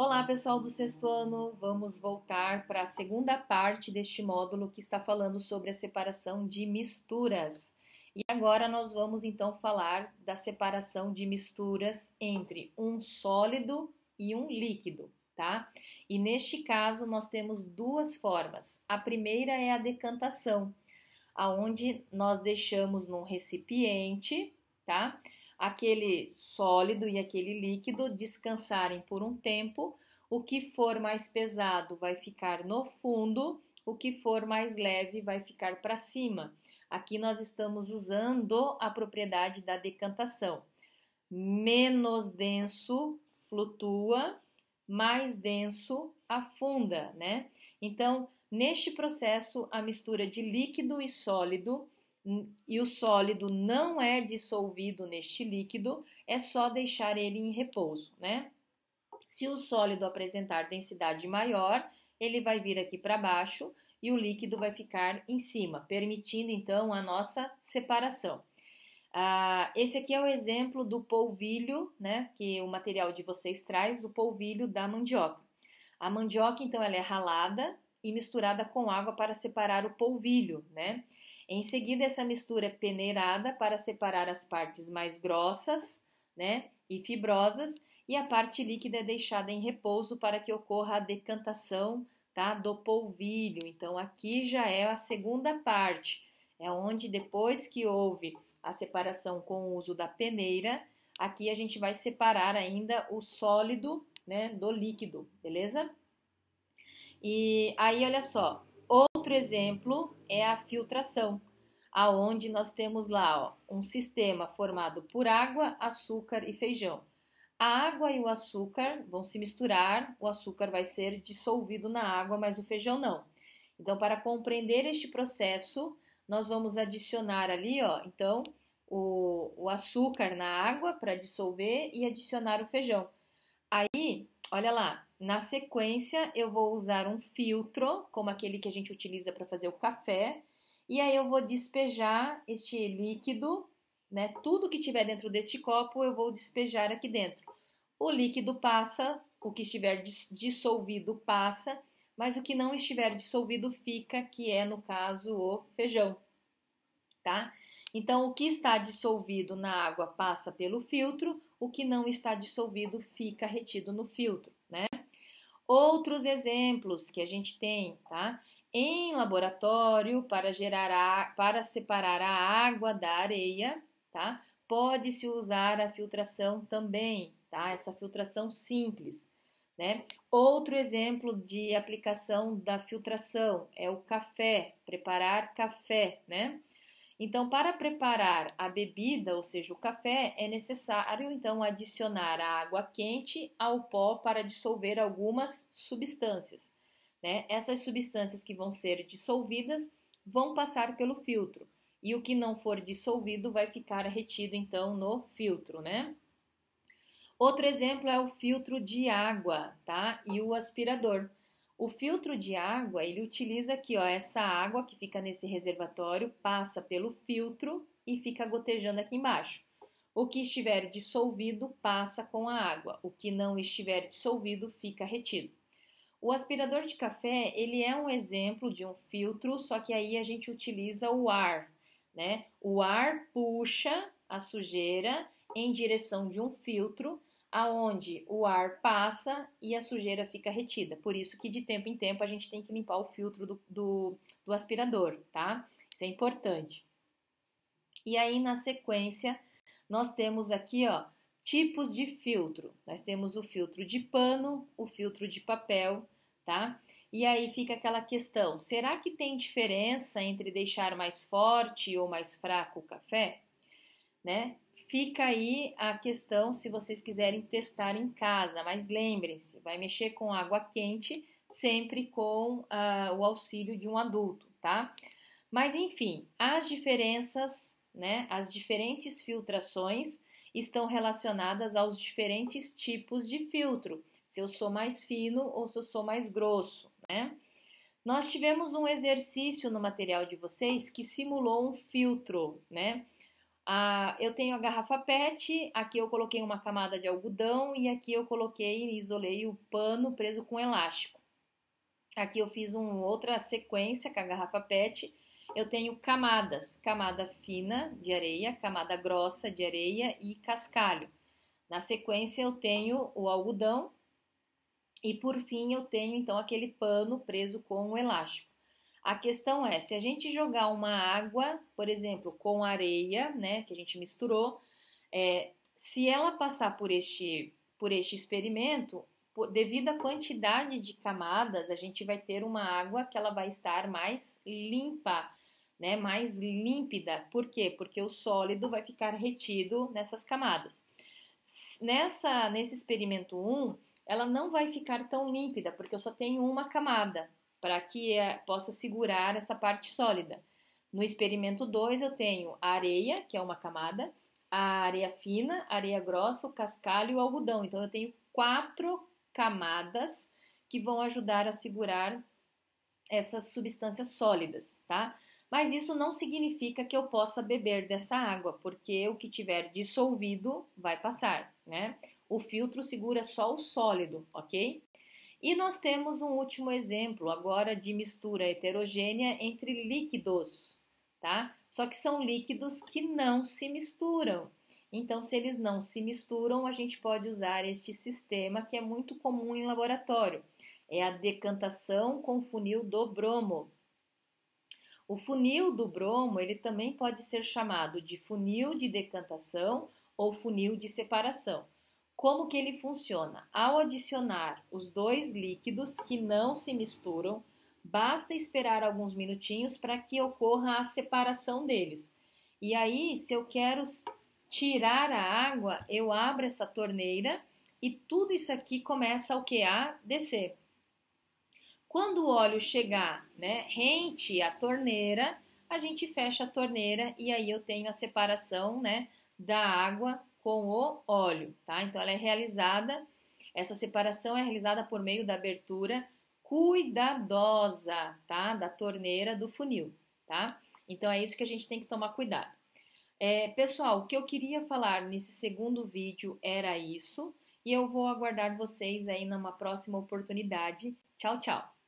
Olá, pessoal do sexto ano. Vamos voltar para a segunda parte deste módulo que está falando sobre a separação de misturas. E agora nós vamos então falar da separação de misturas entre um sólido e um líquido, tá? E neste caso nós temos duas formas. A primeira é a decantação, aonde nós deixamos num recipiente, tá? Aquele sólido e aquele líquido descansarem por um tempo. O que for mais pesado vai ficar no fundo, o que for mais leve vai ficar para cima. Aqui nós estamos usando a propriedade da decantação. Menos denso flutua, mais denso afunda, né? Então, neste processo, a mistura de líquido e o sólido não é dissolvido neste líquido, é só deixar ele em repouso, né? Se o sólido apresentar densidade maior, ele vai vir aqui para baixo e o líquido vai ficar em cima, permitindo então a nossa separação. Esse aqui é o exemplo do polvilho, né, que o material de vocês traz, o polvilho da mandioca. A mandioca, então, ela é ralada e misturada com água para separar o polvilho, né? Em seguida, essa mistura é peneirada para separar as partes mais grossas, né, e fibrosas, e a parte líquida é deixada em repouso para que ocorra a decantação, tá, do polvilho. Então, aqui já é a segunda parte, é onde depois que houve a separação com o uso da peneira, aqui a gente vai separar ainda o sólido, né, do líquido, beleza? E aí, olha só, outro exemplo é a filtração, aonde nós temos lá, ó, um sistema formado por água, açúcar e feijão. A água e o açúcar vão se misturar, o açúcar vai ser dissolvido na água, mas o feijão não. Então, para compreender este processo, nós vamos adicionar ali, ó, então, o açúcar na água para dissolver e adicionar o feijão. Aí, olha lá, na sequência eu vou usar um filtro, como aquele que a gente utiliza para fazer o café, e aí eu vou despejar este líquido, né? Tudo que tiver dentro deste copo eu vou despejar aqui dentro. O líquido passa, o que estiver dissolvido passa, mas o que não estiver dissolvido fica, que é no caso o feijão, tá? Então, o que está dissolvido na água passa pelo filtro, o que não está dissolvido fica retido no filtro, né? Outros exemplos que a gente tem, tá? Em laboratório, para separar a água da areia, tá? Pode-se usar a filtração também, tá? Essa filtração simples, né? Outro exemplo de aplicação da filtração é o café, preparar café, né? Então, para preparar a bebida, ou seja, o café, é necessário então adicionar a água quente ao pó para dissolver algumas substâncias, né? Essas substâncias que vão ser dissolvidas vão passar pelo filtro e o que não for dissolvido vai ficar retido então no filtro, né? Outro exemplo é o filtro de água, tá? E o aspirador. O filtro de água, ele utiliza aqui, ó, essa água que fica nesse reservatório, passa pelo filtro e fica gotejando aqui embaixo. O que estiver dissolvido passa com a água, o que não estiver dissolvido fica retido. O aspirador de café, ele é um exemplo de um filtro, só que aí a gente utiliza o ar, né? O ar puxa a sujeira em direção de um filtro, aonde o ar passa e a sujeira fica retida. Por isso que de tempo em tempo a gente tem que limpar o filtro do aspirador, tá? Isso é importante. E aí, na sequência, nós temos aqui, ó, tipos de filtro. Nós temos o filtro de pano, o filtro de papel, tá? E aí fica aquela questão, será que tem diferença entre deixar mais forte ou mais fraco o café? Né? Fica aí a questão se vocês quiserem testar em casa, mas lembrem-se, vai mexer com água quente sempre com o auxílio de um adulto, tá? Mas enfim, as diferenças, né, as diferentes filtrações estão relacionadas aos diferentes tipos de filtro, se eu sou mais fino ou se eu sou mais grosso, né? Nós tivemos um exercício no material de vocês que simulou um filtro, né? Eu tenho a garrafa PET, aqui eu coloquei uma camada de algodão e aqui eu coloquei e isolei o pano preso com elástico. Aqui eu fiz uma outra sequência com a garrafa PET. Eu tenho camadas, camada fina de areia, camada grossa de areia e cascalho. Na sequência eu tenho o algodão e por fim eu tenho então aquele pano preso com o elástico. A questão é, se a gente jogar uma água, por exemplo, com areia, né, que a gente misturou, se ela passar por este experimento, devido à quantidade de camadas, a gente vai ter uma água que ela vai estar mais limpa, né, mais límpida. Por quê? Porque o sólido vai ficar retido nessas camadas. Nesse experimento 1, ela não vai ficar tão límpida, porque eu só tenho uma camada, para que possa segurar essa parte sólida. No experimento 2, eu tenho a areia, que é uma camada, a areia fina, a areia grossa, o cascalho e o algodão. Então, eu tenho 4 camadas que vão ajudar a segurar essas substâncias sólidas, tá? Mas isso não significa que eu possa beber dessa água, porque o que tiver dissolvido vai passar, né? O filtro segura só o sólido, ok? E nós temos um último exemplo agora de mistura heterogênea entre líquidos, tá? Só que são líquidos que não se misturam. Então, se eles não se misturam, a gente pode usar este sistema que é muito comum em laboratório. É a decantação com funil do bromo. O funil do bromo, ele também pode ser chamado de funil de decantação ou funil de separação. Como que ele funciona? Ao adicionar os dois líquidos que não se misturam, basta esperar alguns minutinhos para que ocorra a separação deles. E aí, se eu quero tirar a água, eu abro essa torneira e tudo isso aqui começa o que? A descer. Quando o óleo chegar, né, rente à torneira, a gente fecha a torneira e aí eu tenho a separação, né, da água com o óleo, tá? Então essa separação é realizada por meio da abertura cuidadosa, tá? Da torneira do funil, tá? Então é isso que a gente tem que tomar cuidado. Pessoal, o que eu queria falar nesse segundo vídeo era isso e eu vou aguardar vocês aí numa próxima oportunidade. Tchau, tchau!